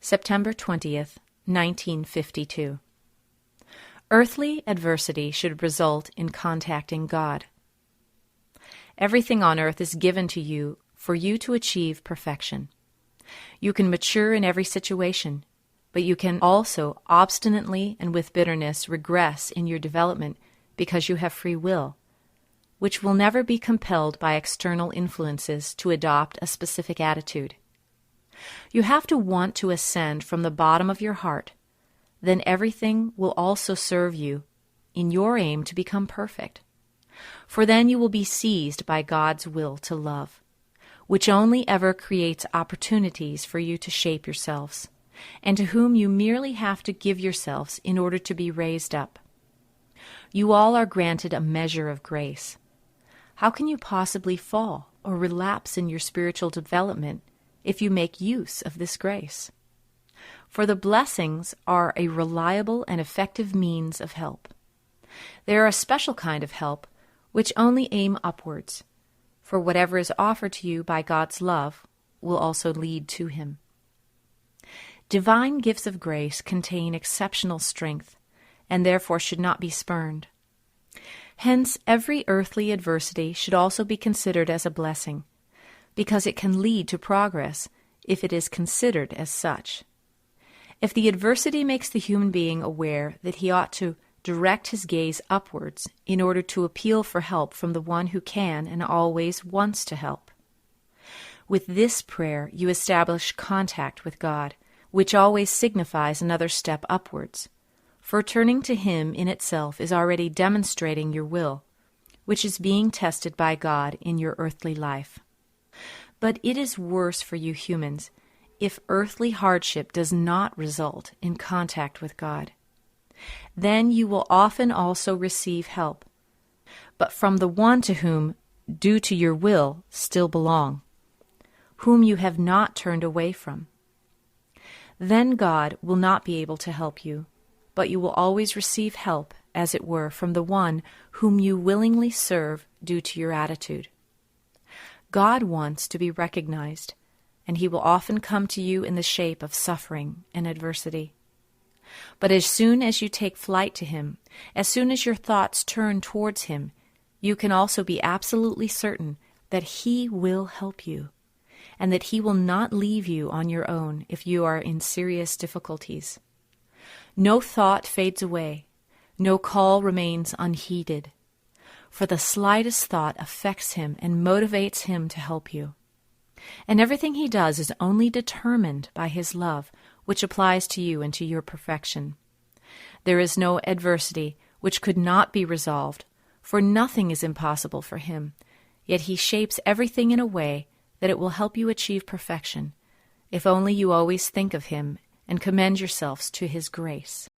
September 20th, 1952. Earthly adversity should result in contacting God. Everything on earth is given to you for you to achieve perfection. You can mature in every situation, but you can also obstinately and with bitterness regress in your development because you have free will, which will never be compelled by external influences to adopt a specific attitude. You have to want to ascend from the bottom of your heart. Then everything will also serve you in your aim to become perfect. For then you will be seized by God's will to love, which only ever creates opportunities for you to shape yourselves, and to whom you merely have to give yourselves in order to be raised up. You all are granted a measure of grace. How can you possibly fall or relapse in your spiritual development if you make use of this grace? For the blessings are a reliable and effective means of help. They are a special kind of help which only aim upwards, for whatever is offered to you by God's love will also lead to Him. Divine gifts of grace contain exceptional strength, and therefore should not be spurned. Hence, every earthly adversity should also be considered as a blessing, because it can lead to progress if it is considered as such. If the adversity makes the human being aware that he ought to direct his gaze upwards in order to appeal for help from the one who can and always wants to help. With this prayer you establish contact with God, which always signifies another step upwards, for turning to Him in itself is already demonstrating your will, which is being tested by God in your earthly life. But it is worse for you humans if earthly hardship does not result in contact with God. Then you will often also receive help, but from the one to whom, due to your will, still belong, whom you have not turned away from. Then God will not be able to help you, but you will always receive help, as it were, from the one whom you willingly serve due to your attitude. God wants to be recognized, and He will often come to you in the shape of suffering and adversity. But as soon as you take flight to Him, as soon as your thoughts turn towards Him, you can also be absolutely certain that He will help you, and that He will not leave you on your own if you are in serious difficulties. No thought fades away, no call remains unheeded, for the slightest thought affects Him and motivates Him to help you. And everything He does is only determined by His love, which applies to you and to your perfection. There is no adversity which could not be resolved, for nothing is impossible for Him, yet He shapes everything in a way that it will help you achieve perfection, if only you always think of Him and commend yourselves to His grace.